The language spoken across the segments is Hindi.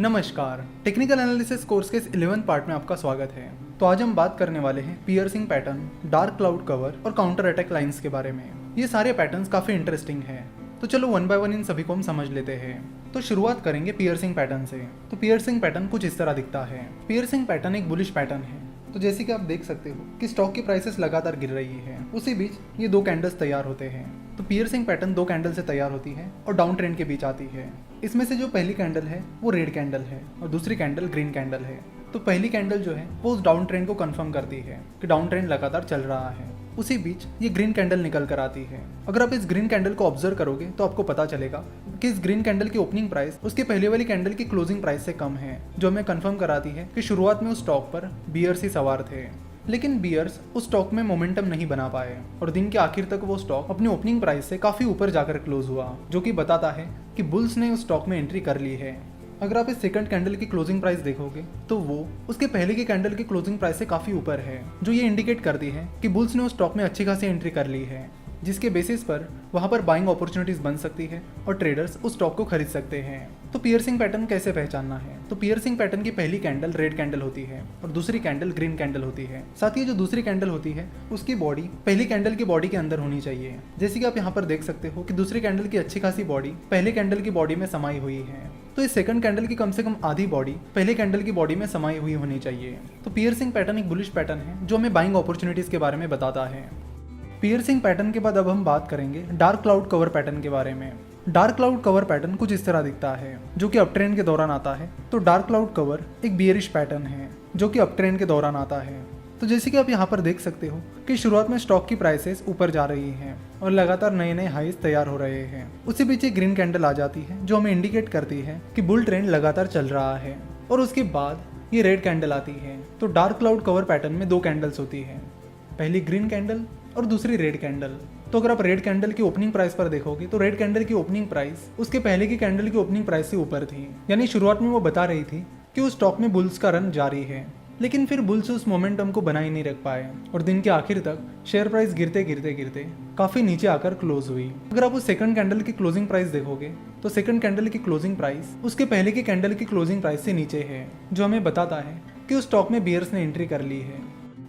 नमस्कार, टेक्निकल एनालिसिस कोर्स के इस 11th पार्ट में आपका स्वागत है। तो आज हम बात करने वाले हैं piercing pattern, dark cloud cover और काउंटर अटैक लाइंस के बारे में। ये सारे पैटर्न्स काफ़ी इंटरेस्टिंग हैं। तो चलो वन बाय वन इन सभी को हम समझ लेते हैं। तो शुरुआत करेंगे पियर्सिंग पैटर्न से। तो पियर्सिंग पैटर्न कुछ इस तरह दिखता है। पियर्सिंग पैटर्न एक बुलिश पैटर्न है। तो जैसे कि आप देख सकते हो कि स्टॉक की प्राइसेस लगातार गिर रही है, उसी बीच ये दो कैंडल्स तैयार होते हैं। तो पियर्सिंग पैटर्न दो कैंडल से तैयार होती है और डाउन ट्रेंड के बीच आती है। इसमें से जो पहली कैंडल है वो रेड कैंडल है और दूसरी कैंडल ग्रीन कैंडल है। तो पहली कैंडल जो है वो उस डाउन ट्रेंड को कंफर्म करती है कि डाउन ट्रेंड लगातार चल रहा है। उसी बीच ये ग्रीन कैंडल निकल कर आती है। अगर आप इस ग्रीन कैंडल को ऑब्जर्व करोगे तो आपको पता चलेगा कि इस ग्रीन कैंडल की ओपनिंग प्राइस उसके पहले वाली कैंडल की क्लोजिंग प्राइस से कम है, जो हमें कंफर्म कराती है कि शुरुआत में उस स्टॉक पर बियर्स ही सवार थे। लेकिन बियर्स उस स्टॉक में मोमेंटम नहीं बना पाए और दिन के आखिर तक वो स्टॉक अपनी ओपनिंग प्राइस से काफी ऊपर जाकर क्लोज हुआ, जो कि बताता है कि बुल्स ने उस स्टॉक में एंट्री कर ली है। अगर आप इस सेकंड कैंडल की क्लोजिंग प्राइस देखोगे तो वो उसके पहले की कैंडल की क्लोजिंग प्राइस से काफी ऊपर है, जो ये इंडिकेट करती है कि बुल्स ने उस स्टॉक में अच्छी खासी एंट्री कर ली है, जिसके बेसिस पर वहां पर बाइंग अपॉर्चुनिटीज बन सकती है और ट्रेडर्स उस स्टॉक को खरीद सकते हैं। तो पियर्सिंग पैटर्न कैसे पहचानना है? तो पियर्सिंग पैटर्न की पहली कैंडल रेड कैंडल होती है और दूसरी कैंडल ग्रीन कैंडल होती है। साथ ही जो दूसरी कैंडल होती है उसकी बॉडी पहली कैंडल की बॉडी के अंदर होनी चाहिए। जैसे कि आप यहाँ पर देख सकते हो कि दूसरी कैंडल की अच्छी खासी बॉडी पहले कैंडल की बॉडी में समाई हुई है। तो इस सेकंड कैंडल की कम से कम आधी बॉडी पहले कैंडल की बॉडी में समाई हुई होनी चाहिए। तो पियर्सिंग पैटर्न एक बुलिश पैटर्न है जो हमें बाइंग अपॉर्चुनिटीज के बारे में बताता है। पियर्सिंग पैटर्न के बाद अब हम बात करेंगे डार्क क्लाउड कवर पैटर्न के बारे में। डार्क क्लाउड कवर पैटर्न कुछ इस तरह दिखता है, जो कि अप ट्रेंड के दौरान आता है। तो डार्क क्लाउड कवर एक बियरिश पैटर्न है जो कि अप ट्रेंड के दौरान आता है। तो जैसे कि आप यहाँ पर देख सकते हो कि शुरुआत में स्टॉक की प्राइसेस ऊपर जा रही हैं और लगातार नए नए हाईज तैयार हो रहे हैं। उसी बीच एक ग्रीन कैंडल आ जाती है जो हमें इंडिकेट करती है कि बुल ट्रेंड लगातार चल रहा है, और उसके बाद ये रेड कैंडल आती है। तो डार्क क्लाउड कवर पैटर्न में दो कैंडल्स होती है, पहली ग्रीन कैंडल और दूसरी रेड कैंडल। तो अगर आप रेड कैंडल की ओपनिंग प्राइस पर देखोगे तो रेड कैंडल की ओपनिंग प्राइस उसके पहले की कैंडल की ओपनिंग प्राइस से ऊपर थी, यानी शुरुआत में वो बता रही थी कि उस स्टॉक में बुल्स का रन जारी है। लेकिन फिर बुल्स उस मोमेंटम को बना ही नहीं रख पाए और दिन के आखिर तक शेयर प्राइस गिरते गिरते गिरते काफी नीचे आकर क्लोज हुई। अगर आप उस सेकंड कैंडल की क्लोजिंग प्राइस देखोगे तो सेकंड कैंडल की क्लोजिंग प्राइस उसके पहले की कैंडल की क्लोजिंग प्राइस से नीचे है, जो हमें बताता है कि उस स्टॉक में बियर्स ने एंट्री कर ली है।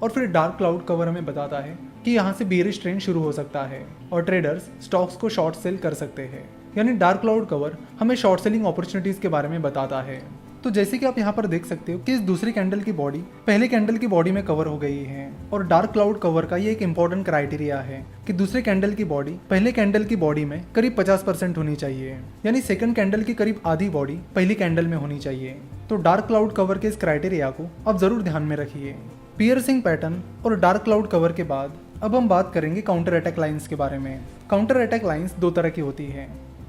और फिर डार्क क्लाउड कवर हमें बताता है कि यहाँ से बेरिश ट्रेंड शुरू हो सकता है और ट्रेडर्स स्टॉक्स को शॉर्ट सेल कर सकते हैं। यानी डार्क क्लाउड कवर हमें शॉर्ट सेलिंग अपॉर्चुनिटीज के बारे में बताता है। तो जैसे कि आप यहाँ पर देख सकते हो कि इस दूसरी कैंडल की बॉडी पहले कैंडल की बॉडी में कवर हो गई है, और डार्क क्लाउड कवर का ये एक इंपॉर्टेंट क्राइटेरिया है कि दूसरे कैंडल की बॉडी पहले कैंडल की बॉडी में करीब 50% होनी चाहिए, यानी सेकंड कैंडल की करीब आधी बॉडी पहली कैंडल में होनी चाहिए। तो डार्क क्लाउड कवर के इस क्राइटेरिया को आप जरूर ध्यान में रखिए। पियर्सिंग पैटर्न और डार्क क्लाउड कवर के बाद अब हम बात करेंगे काउंटर अटैक लाइंस के बारे में। काउंटर अटैक लाइंस दो तरह की होती है,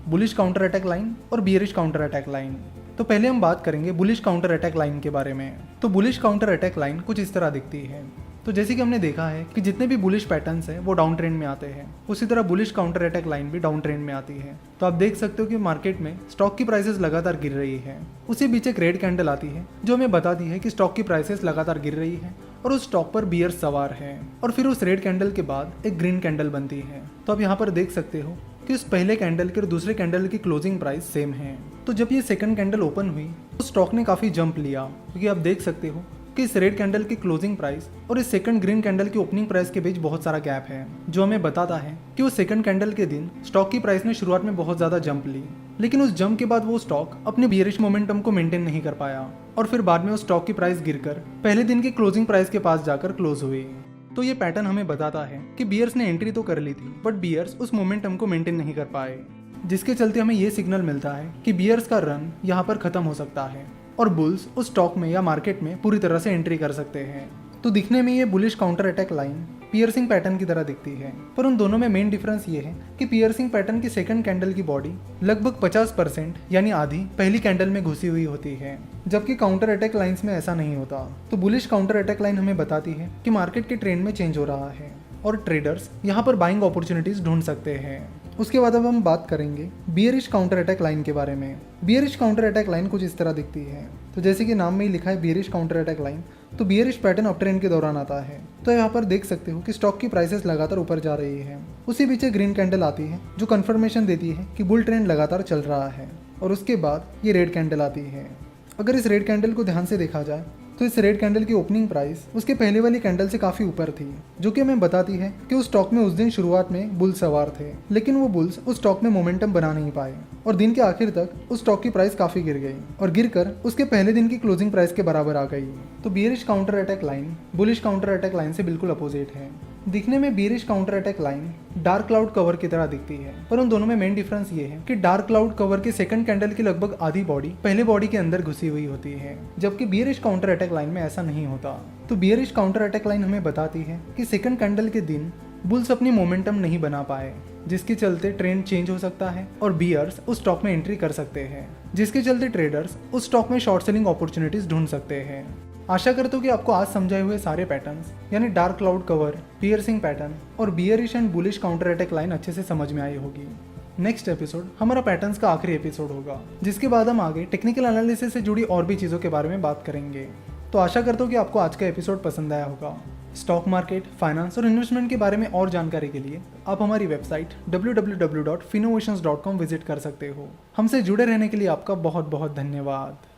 बुलिश काउंटर अटैक लाइन और बियरिश काउंटर अटैक लाइन। तो पहले हम बात करेंगे बुलिश काउंटर अटैक लाइन के बारे में। तो बुलिश काउंटर अटैक लाइन कुछ इस तरह दिखती है। तो जैसे कि हमने देखा है कि जितने भी बुलिश पैटर्न्स हैं वो डाउन ट्रेंड में आते हैं, उसी तरह बुलिश काउंटर अटैक लाइन भी डाउन ट्रेंड में आती है। तो आप देख सकते हो कि मार्केट में स्टॉक की प्राइसेस लगातार गिर रही है। उसी बीच एक रेड कैंडल आती है जो हमें बताती है कि स्टॉक की प्राइसेस लगातार गिर रही है और उस स्टॉक पर बियर्स सवार है। और फिर उस रेड कैंडल के बाद एक ग्रीन कैंडल बनती है। तो आप यहाँ पर देख सकते हो कि उस पहले कैंडल की और दूसरे कैंडल की क्लोजिंग प्राइस सेम है। तो जब ये सेकंड कैंडल ओपन हुई तो स्टॉक ने काफी जंप लिया, क्योंकि आप देख सकते हो कि इस रेड कैंडल की क्लोजिंग प्राइस और इस सेकंड ग्रीन कैंडल की ओपनिंग प्राइस के बीच बहुत सारा गैप है, जो हमें बताता है कि उस सेकंड कैंडल के दिन स्टॉक की प्राइस ने शुरुआत में बहुत ज्यादा जंप ली, लेकिन उस जंप के बाद वो स्टॉक अपने बियरिश मोमेंटम को मेंटेन नहीं कर पाया और फिर बाद में उस स्टॉक की प्राइस गिरकर पहले दिन की क्लोजिंग प्राइस के पास जाकर क्लोज हुई। तो ये पैटर्न हमें बताता है कि बियर्स ने एंट्री तो कर ली थी, बट बियर्स उस मोमेंटम को मेंटेन नहीं कर पाए, जिसके चलते हमें ये सिग्नल मिलता है कि बियर्स का रन यहाँ पर खत्म हो सकता है और बुल्स उस स्टॉक में या मार्केट में पूरी तरह से एंट्री कर सकते हैं। तो दिखने में ये bullish counter attack line piercing pattern की तरह दिखती है, पर उन दोनों में मेन डिफरेंस ये है कि पियर्सिंग पैटर्न की सेकंड कैंडल की बॉडी लगभग 50% यानी आधी पहली कैंडल में घुसी हुई होती है, जबकि काउंटर अटैक लाइंस में ऐसा नहीं होता। तो बुलिश काउंटर अटैक लाइन हमें बताती है कि मार्केट के ट्रेंड में चेंज हो रहा है और ट्रेडर्स यहाँ पर बाइंग अपॉर्चुनिटीज ढूंढ सकते हैं। उसके बाद अब हम बात करेंगे बियरिश काउंटर अटैक लाइन के बारे में। बियरिश काउंटर अटैक लाइन कुछ इस तरह दिखती है। तो जैसे कि नाम में ही लिखा है बियरिश काउंटर अटैक लाइन, तो बियरिश पैटर्न अप ट्रेंड के दौरान आता है। तो यहाँ पर देख सकते हो कि स्टॉक की प्राइसेस लगातार ऊपर जा रही है। उसी बीच एक ग्रीन कैंडल आती है जो कंफर्मेशन देती है कि बुल ट्रेंड लगातार चल रहा है, और उसके बाद ये रेड कैंडल आती है। अगर इस रेड कैंडल को ध्यान से देखा जाए तो इस रेड कैंडल की ओपनिंग प्राइस उसके पहले वाली कैंडल से काफी ऊपर थी, जो कि हमें बताती है कि उस स्टॉक में उस दिन शुरुआत में बुल्स सवार थे, लेकिन वो बुल्स उस स्टॉक में मोमेंटम बना नहीं पाए और दिन के आखिर तक उस स्टॉक की प्राइस काफी गिर गई और गिरकर उसके पहले दिन की क्लोजिंग प्राइस के बराबर आ गई। तो bearish counter attack line bullish counter attack line से बिल्कुल अपोजिट है। दिखने में bearish counter attack line dark cloud cover की तरह दिखती है, पर उन दोनों में मेन डिफरेंस ये है कि डार्क क्लाउड कवर के सेकंड कैंडल की लगभग आधी बॉडी पहले बॉडी के अंदर घुसी हुई होती है, जबकि बियरिश काउंटर अटैक लाइन में ऐसा नहीं होता। तो बियरिश काउंटर अटैक लाइन हमें बताती है कि सेकंड कैंडल के दिन बुल्स अपनी मोमेंटम नहीं बना पाए, जिसके चलते ट्रेंड चेंज हो सकता है और बियर्स उस स्टॉक में एंट्री कर सकते हैं, जिसके चलते ट्रेडर्स उस स्टॉक में शॉर्ट सेलिंग अपॉर्चुनिटीज ढूंढ सकते हैं। आशा करता हूँ कि आपको आज समझाए हुए सारे पैटर्न्स यानी dark cloud cover, piercing pattern और bearish and bullish counter attack line अच्छे से समझ में आई होगी। नेक्स्ट एपिसोड हमारा पैटर्न्स का आखिरी एपिसोड होगा, जिसके बाद हम आगे टेक्निकल एनालिसिस से जुड़ी और भी चीज़ों के बारे में बात करेंगे। तो आशा करता हूँ कि आपको आज का एपिसोड पसंद आया होगा। स्टॉक मार्केट, फाइनेंस और इन्वेस्टमेंट के बारे में और जानकारी के लिए आप हमारी वेबसाइट www.finnovations.com विजिट कर सकते हो। हमसे जुड़े रहने के लिए आपका बहुत बहुत धन्यवाद।